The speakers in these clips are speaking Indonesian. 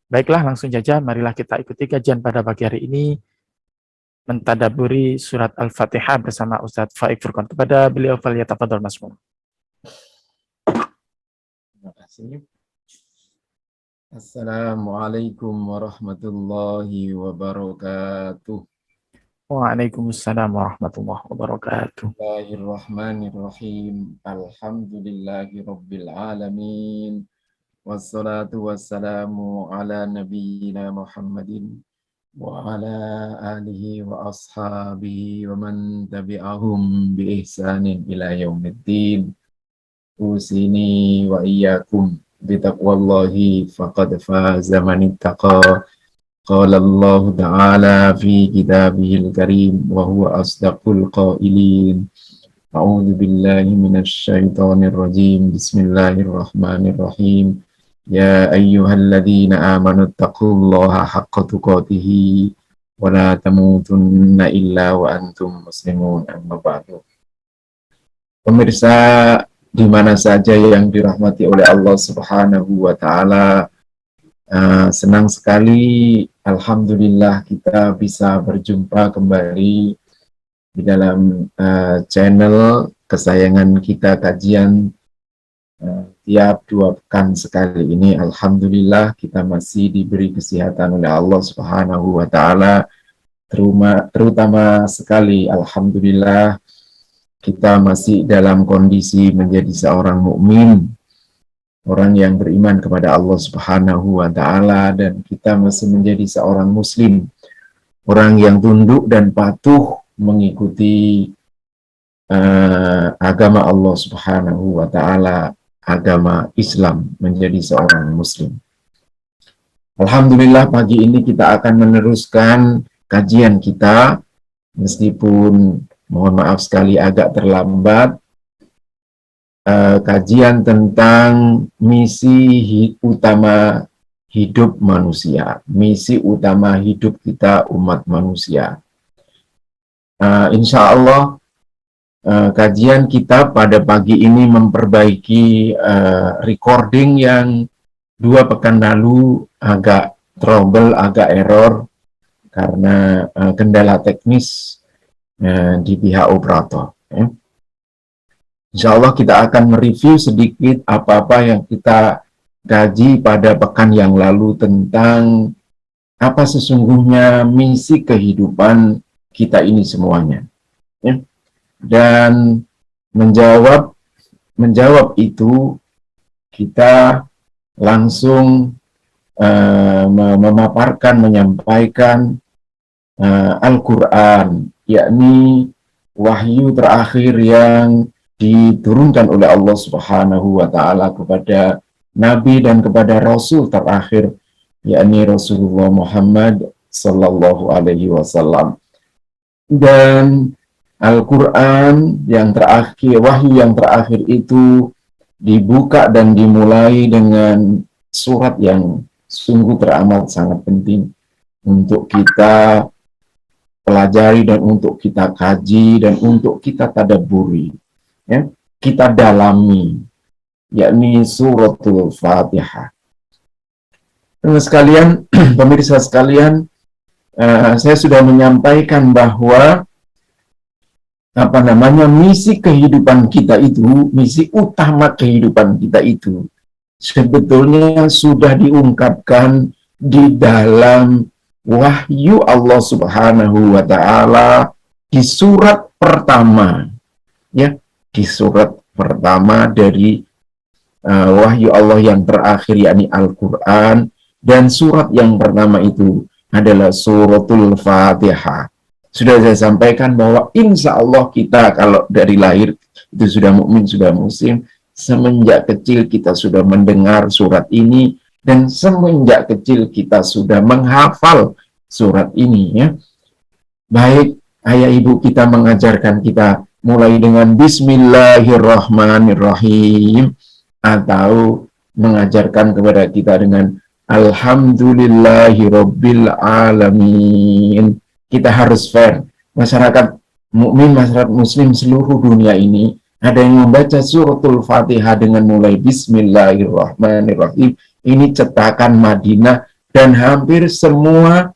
Baiklah, langsung saja marilah kita ikuti kajian pada pagi hari ini, mentadaburi surat Al-Fatihah bersama Ustadz Faik Furqan. Kepada beliau, falyatafadhal masmur. Terima kasih. Assalamualaikum warahmatullahi wabarakatuh. Waalaikumsalam warahmatullahi wabarakatuh. Bismillahirrahmanirrahim. Alhamdulillahi rabbil alamin. Wassalatu wassalamu ala nabiyyina Muhammadin wa ala alihi wa ashabihi wa man tabi'ahum bi ihsanin ila yaumiddin. Usini wa iyyakum bitaqwallahi faqad faza man ittaqa. Qala Allah Ta'ala fi kitabihil karim wa huwa asdaqul qailin. A'udzu billahi minasy syaithanir rajim. Bismillahirrahmanirrahim. Ya ayyuhalladzina amanu taqullaha haqqa tuqatih wa la tamutunna illa wa antum muslimun. Amma ba'du. Pemirsa di mana saja yang dirahmati oleh Allah Subhanahu wa taala, senang sekali, alhamdulillah kita bisa berjumpa kembali di dalam channel kesayangan kita, kajian tiap 2 pekan sekali ini. Alhamdulillah kita masih diberi kesehatan oleh Allah Subhanahu wa taala, terutama sekali alhamdulillah kita masih dalam kondisi menjadi seorang mukmin, orang yang beriman kepada Allah Subhanahu wa taala, dan kita masih menjadi seorang muslim, orang yang tunduk dan patuh mengikuti agama Allah Subhanahu wa taala, agama Islam, menjadi seorang muslim. Alhamdulillah pagi ini kita akan meneruskan kajian kita, meskipun mohon maaf sekali agak terlambat. Kajian tentang misi utama hidup manusia, misi utama hidup kita umat manusia. Insya Allah kajian kita pada pagi ini memperbaiki recording yang 2 pekan lalu agak trouble, agak error karena kendala teknis di pihak operator. Insya Allah kita akan mereview sedikit apa-apa yang kita kaji pada pekan yang lalu tentang apa sesungguhnya misi kehidupan kita ini semuanya. Dan menjawab itu, kita langsung menyampaikan Al-Quran, yakni wahyu terakhir yang diturunkan oleh Allah Subhanahu wa taala kepada nabi dan kepada rasul terakhir, yakni Rasulullah Muhammad sallallahu alaihi wasallam. Dan Al-Qur'an yang terakhir, wahyu yang terakhir itu dibuka dan dimulai dengan surat yang sungguh teramat sangat penting untuk kita pelajari dan untuk kita kaji dan untuk kita tadabburi. Kita dalami, yakni suratul Fatihah. Teman sekalian, pemirsa sekalian, saya sudah menyampaikan bahwa misi kehidupan kita itu, misi utama kehidupan kita itu sebetulnya sudah diungkapkan di dalam wahyu Allah Subhanahu wa taala di surat pertama, di surat pertama dari wahyu Allah yang terakhir, yakni Al-Quran, dan surat yang pertama itu adalah suratul Fatihah. Sudah saya sampaikan bahwa insya Allah kita kalau dari lahir itu sudah mukmin, sudah muslim, semenjak kecil kita sudah mendengar surat ini, dan semenjak kecil kita sudah menghafal surat ini, Baik ayah ibu kita mengajarkan kita mulai dengan Bismillahirrahmanirrahim, atau mengajarkan kepada kita dengan Alhamdulillahirabbil alamin. Kita harus fair. Masyarakat mukmin, masyarakat muslim seluruh dunia ini, ada yang membaca suratul Fatihah dengan mulai Bismillahirrahmanirrahim. Ini cetakan Madinah dan hampir semua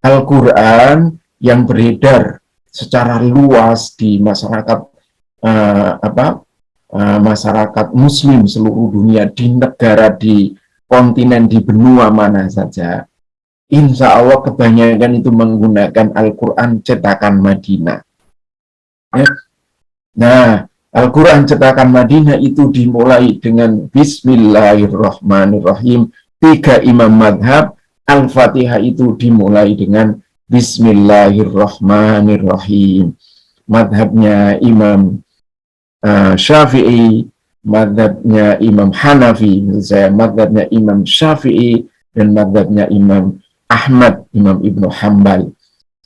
Al-Quran yang beredar secara luas di masyarakat masyarakat Muslim seluruh dunia, di negara, di kontinen, di benua mana saja, insya Allah kebanyakan itu menggunakan Al-Quran cetakan Madinah. Ya. Nah, Al-Quran cetakan Madinah itu dimulai dengan Bismillahirrahmanirrahim. 3 imam madhab, Al-Fatihah itu dimulai dengan Bismillahirrahmanirrahim. Madhabnya Imam Syafi'i, madhabnya Imam Hanafi, madhabnya Imam Syafi'i, dan madhabnya Imam Ahmad, Imam Ibnu Hanbal.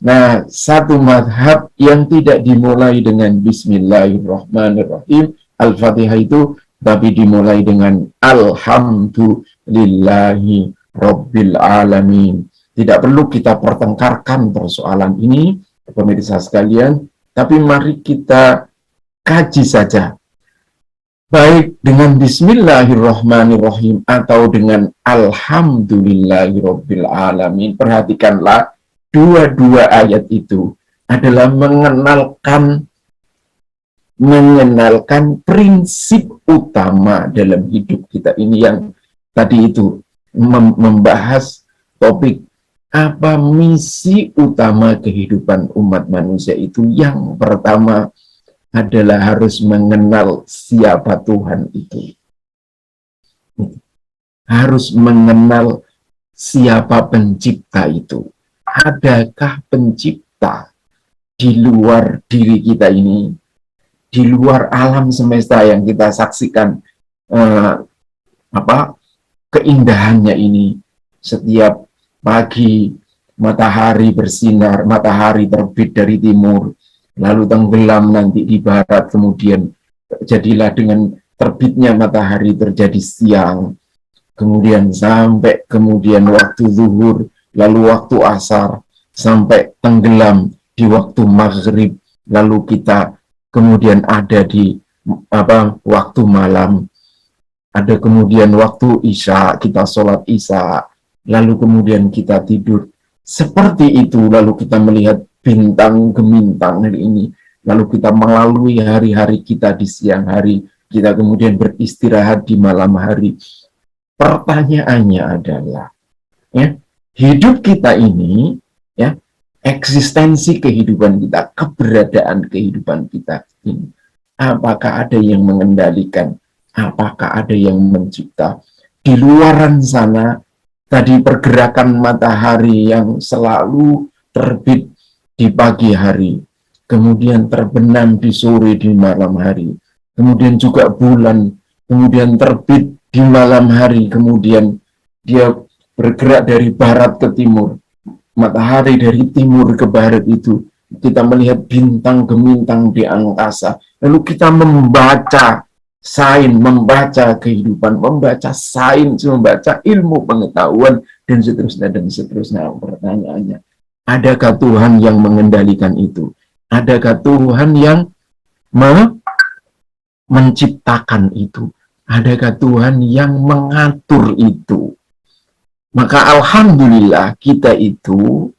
Nah, satu madhab yang tidak dimulai dengan Bismillahirrahmanirrahim, Al-Fatihah itu, tapi dimulai dengan Alhamdulillahi Rabbil Alamin. Tidak perlu kita pertengkarkan persoalan ini, pemirsa sekalian, tapi mari kita kaji saja. Baik dengan Bismillahirrahmanirrahim atau dengan Alhamdulillahi Rabbil Alamin. Perhatikanlah, dua-dua ayat itu adalah mengenalkan prinsip utama dalam hidup kita ini, yang tadi itu membahas topik apa misi utama kehidupan umat manusia itu. Yang pertama adalah harus mengenal siapa Tuhan itu. Harus mengenal siapa pencipta itu. Adakah pencipta di luar diri kita ini, di luar alam semesta yang kita saksikan keindahannya ini? Setiap pagi matahari bersinar, matahari terbit dari timur, lalu tenggelam nanti di barat, kemudian jadilah dengan terbitnya matahari terjadi siang, kemudian sampai kemudian waktu zuhur, lalu waktu asar, sampai tenggelam di waktu maghrib, lalu kita kemudian ada di waktu malam, ada kemudian waktu isya, kita sholat isya, lalu kemudian kita tidur. Seperti itu, lalu kita melihat bintang gemintang hari ini, lalu kita melalui hari-hari kita di siang hari, kita kemudian beristirahat di malam hari. Pertanyaannya adalah, ya, hidup kita ini, ya, eksistensi kehidupan kita, keberadaan kehidupan kita ini, apakah ada yang mengendalikan? Apakah ada yang mencipta? Di luaran sana, tadi pergerakan matahari yang selalu terbit di pagi hari, kemudian terbenam di sore, di malam hari, kemudian juga bulan, kemudian terbit di malam hari, kemudian dia bergerak dari barat ke timur, matahari dari timur ke barat itu, kita melihat bintang gemintang di angkasa, lalu kita membaca sains, membaca kehidupan, membaca sains, membaca ilmu pengetahuan, dan seterusnya, dan seterusnya. Pertanyaannya, adakah Tuhan yang mengendalikan itu? Adakah Tuhan yang menciptakan itu? Adakah Tuhan yang mengatur itu? Maka alhamdulillah kita itu,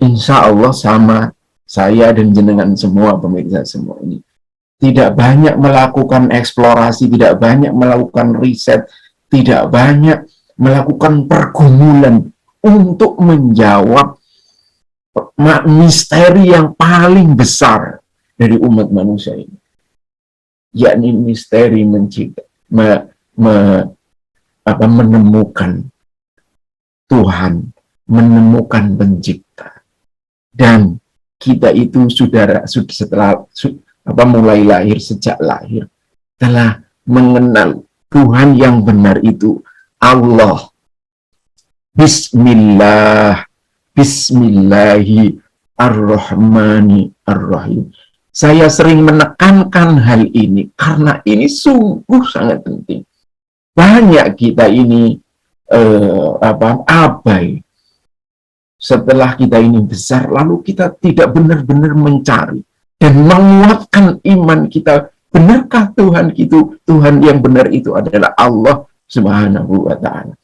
insya Allah sama saya dan jenengan semua, pemirsa semua ini, tidak banyak melakukan eksplorasi, tidak banyak melakukan riset, tidak banyak melakukan pergumulan untuk menjawab misteri yang paling besar dari umat manusia ini, yakni misteri menemukan Tuhan, menemukan pencipta. Dan kita itu mulai lahir, sejak lahir telah mengenal Tuhan yang benar itu Allah. Bismillahirrahmanirrahim. Saya sering menekankan hal ini karena ini sungguh sangat penting. Banyak kita ini abai. Setelah kita ini besar, lalu kita tidak benar-benar mencari dan menguatkan iman kita. Benarkah Tuhan itu, Tuhan yang benar itu adalah Allah Subhanahu wa Ta'ala?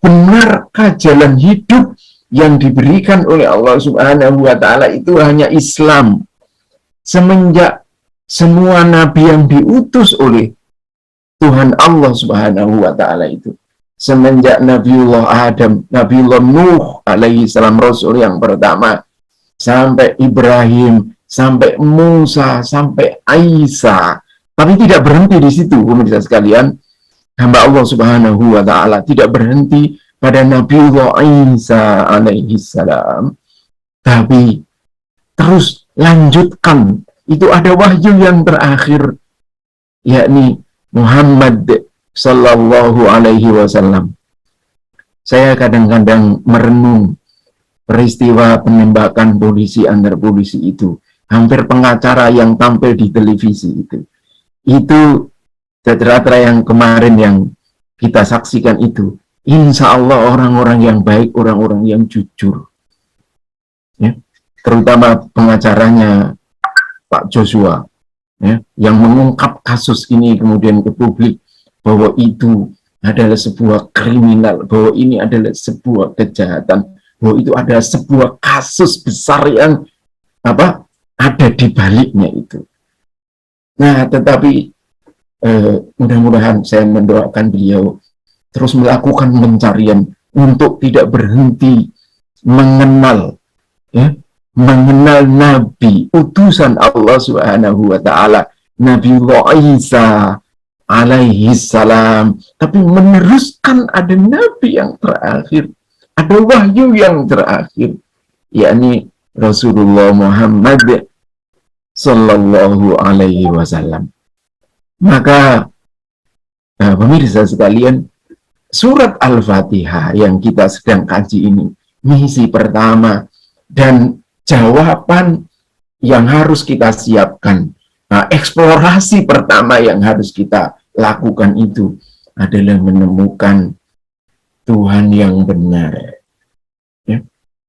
benarkah jalan hidup yang diberikan oleh Allah Subhanahu wa Ta'ala itu hanya Islam? Semenjak semua nabi yang diutus oleh Tuhan Allah Subhanahu wa Ta'ala itu, semenjak Nabiullah Adam, Nabiullah Nuh alaihi salam, Rasul yang pertama, sampai Ibrahim, sampai Musa, sampai Isa. Tapi tidak berhenti di situ, pemirsa sekalian. Hamba Allah Subhanahu wa Ta'ala tidak berhenti pada Nabiullah Isa alaihi salam, tapi terus lanjutkan. Itu ada wahyu yang terakhir, yakni Muhammad sallallahu alaihi wasallam. Saya kadang-kadang merenung peristiwa penembakan polisi antar polisi itu, hampir pengacara yang tampil di televisi itu teater yang kemarin yang kita saksikan itu, insya Allah orang-orang yang baik, orang-orang yang jujur, ya, terutama pengacaranya Pak Joshua, ya, yang mengungkap kasus ini kemudian ke publik bahwa itu adalah sebuah kriminal, bahwa ini adalah sebuah kejahatan, bahwa itu ada sebuah kasus besar yang ada di baliknya itu. Nah, tetapi mudah-mudahan saya mendoakan beliau terus melakukan pencarian untuk tidak berhenti mengenal, ya, mengenal Nabi utusan Allah Subhanahu wa Ta'ala, Nabiullah Isa alaihi salam, tapi meneruskan ada Nabi yang terakhir, ada wahyu yang terakhir, yakni Rasulullah Muhammad sallallahu alaihi wasallam. Maka pemirsa sekalian, surat Al-Fatihah yang kita sedang kaji ini, misi pertama dan jawaban yang harus kita siapkan, eksplorasi pertama yang harus kita lakukan itu adalah menemukan Tuhan yang benar, ya.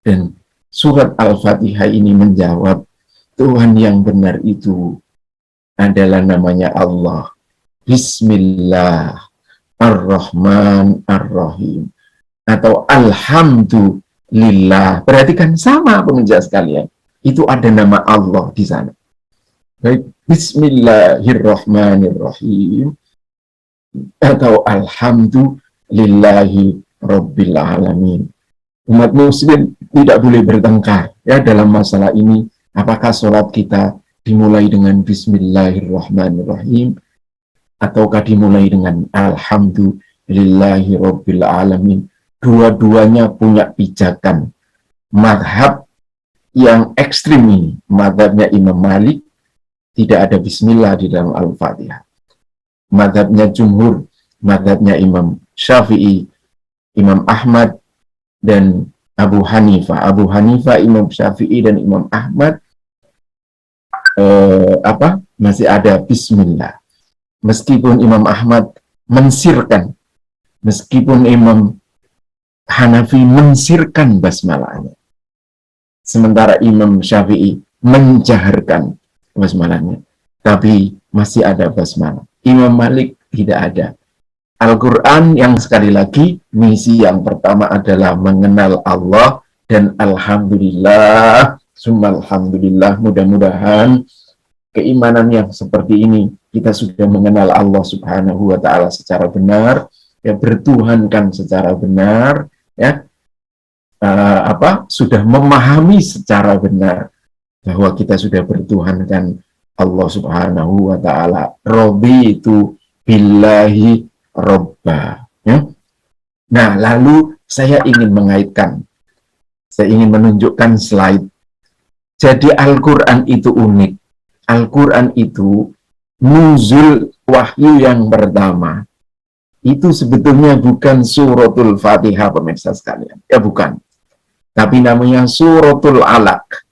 Dan surat Al-Fatihah ini menjawab Tuhan yang benar itu adalah namanya Allah. Bismillahirrahmanirrahim atau Alhamdulillah. Perhatikan sama pemirsa sekalian, itu ada nama Allah di sana. Baik, Bismillahirrahmanirrahim atau Alhamdulillahi Rabbil Alamin. Umat muslim tidak boleh bertengkar, ya, dalam masalah ini. Apakah sholat kita dimulai dengan Bismillahirrahmanirrahim ataukah dimulai dengan Alhamdulillahi Rabbil Alamin? Dua-duanya punya pijakan. Madhab yang ekstrim ini, madhabnya Imam Malik, tidak ada bismillah di dalam Al-Fatihah. Madhabnya jumhur, madhabnya Imam Syafi'i, Imam Ahmad, dan Abu Hanifah. Abu Hanifah, Imam Syafi'i, dan Imam Ahmad masih ada bismillah. Meskipun Imam Ahmad mensirkan, meskipun Imam Hanafi mensirkan basmalahnya, sementara Imam Syafi'i menjaharkan basmalahnya, tapi masih ada basmalah. Imam Malik tidak ada. Al-Quran yang sekali lagi, misi yang pertama adalah mengenal Allah, dan alhamdulillah, summa alhamdulillah, mudah-mudahan keimanan yang seperti ini, kita sudah mengenal Allah Subhanahu wa Ta'ala secara benar, ya, bertuhankan secara benar, ya, sudah memahami secara benar bahwa kita sudah bertuhankan Allah Subhanahu wa Ta'ala. Raditu billahi robba, ya. Nah, lalu saya ingin mengaitkan, saya ingin menunjukkan slide. Jadi Al-Quran itu unik. Al-Quran itu nuzul wahyu yang pertama. Itu sebetulnya bukan suratul Fatihah, pemirsa sekalian. Ya, bukan. Tapi namanya suratul Alaq.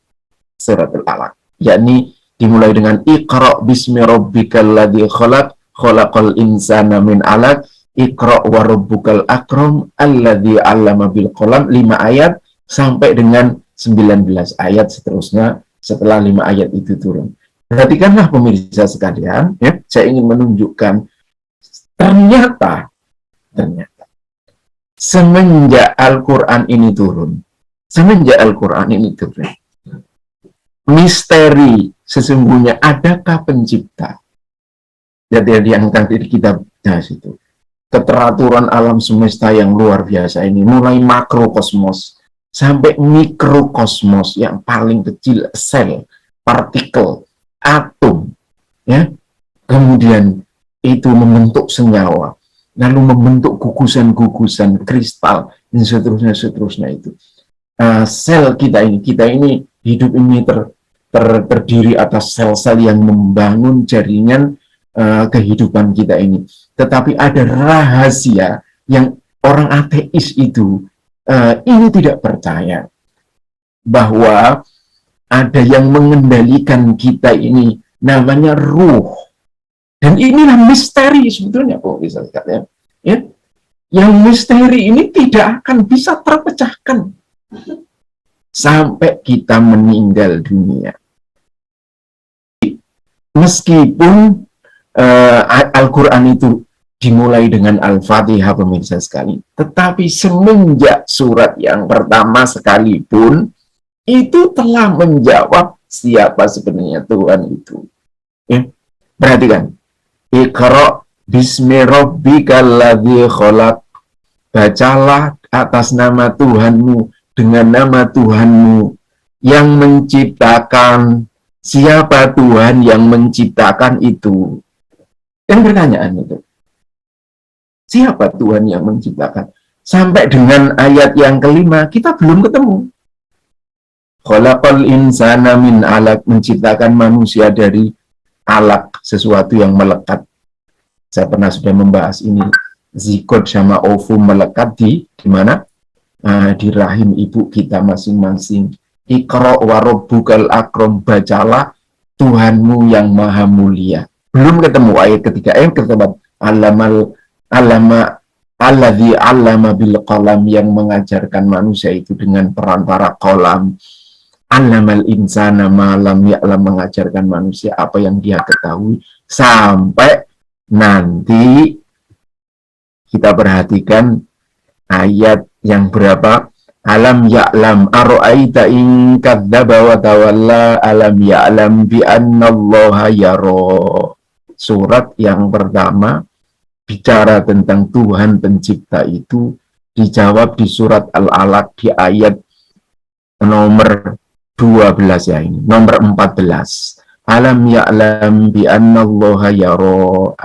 Suratul Alaq. Yakni dimulai dengan Iqra' bismi rabbikal ladzi khalaq, khalaqal insana min 'alaq, Iqra' wa rabbukal akram, alladzi 'allama bil qalam. 5 ayat sampai dengan 19 ayat seterusnya setelah 5 ayat itu turun. Perhatikanlah pemirsa sekalian, ya, saya ingin menunjukkan ternyata semenjak Al-Quran ini turun, misteri sesungguhnya adakah pencipta? Jadi yang tadi kita bahas itu, keteraturan alam semesta yang luar biasa ini, mulai makrokosmos sampai mikrokosmos yang paling kecil, sel, partikel, atom, ya. Kemudian itu membentuk senyawa, lalu membentuk gugusan-gugusan kristal, dan seterusnya itu. Sel kita ini hidup ini terdiri atas sel-sel yang membangun jaringan kehidupan kita ini. Tetapi ada rahasia yang orang ateis itu ini tidak percaya bahwa ada yang mengendalikan kita ini, namanya ruh. Dan inilah misteri sebetulnya, Pak bisa sekalian. Ya? Yang misteri ini tidak akan bisa terpecahkan sampai kita meninggal dunia. Meskipun Al-Quran itu dimulai dengan Al-Fatihah, pemirsa sekali, tetapi semenjak surat yang pertama sekalipun itu telah menjawab siapa sebenarnya Tuhan itu. Ya? Perhatikan, Iqra bismi rabbikal ladzi khalaq, bacalah atas nama Tuhanmu, dengan nama Tuhanmu yang menciptakan. Siapa Tuhan yang menciptakan itu? Yang pertanyaan itu, siapa Tuhan yang menciptakan? Sampai dengan ayat yang kelima kita belum ketemu. Khalaqal insana min alaq, menciptakan manusia dari alaq, sesuatu yang melekat. Saya pernah sudah membahas ini, zigot sama ovum melekat di mana? Di rahim ibu kita masing-masing. Iqra wa rabbukal akram, bacalah Tuhanmu yang maha mulia. Belum ketemu ayat ketiga, ayat keempat, alladzi 'allama bil qalam, yang mengajarkan manusia itu dengan perantara qalam. 'Allamal insana ma lam ya'lam, mengajarkan manusia apa yang dia ketahui. Sampai nanti kita perhatikan ayat yang berapa? Alam ya'lam ara'aita in kadzdzaba wa tawalla, alam ya'lam bi annallaha yara. Surat yang pertama bicara tentang Tuhan pencipta itu dijawab di surat Al-Alaq di ayat nomor 12 ya, ini nomor 14. Alam ya'lam bi annallaha yara,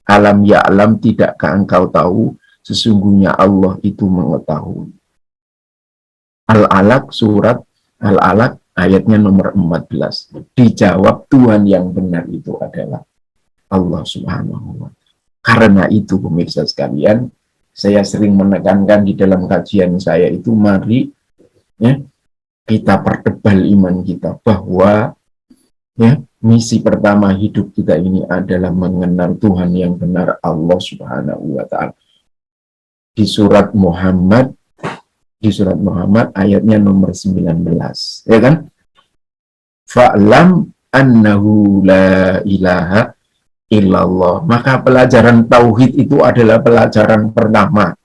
alam ya'lam, tidakkah engkau tahu sesungguhnya Allah itu mengetahui. Al-Alaq, surat Al-Alaq ayatnya nomor 14. Dijawab Tuhan yang benar itu adalah Allah Subhanahu wa Ta'ala. Karena itu, pemirsa sekalian, saya sering menekankan di dalam kajian saya itu, mari ya, kita pertebal iman kita bahwa ya, misi pertama hidup kita ini adalah mengenal Tuhan yang benar, Allah Subhanahu wa Ta'ala. Di surat Muhammad ayatnya nomor 19, ya kan? Fa'lam annahu la ilaha illallah. Maka pelajaran tauhid itu adalah pelajaran pertama.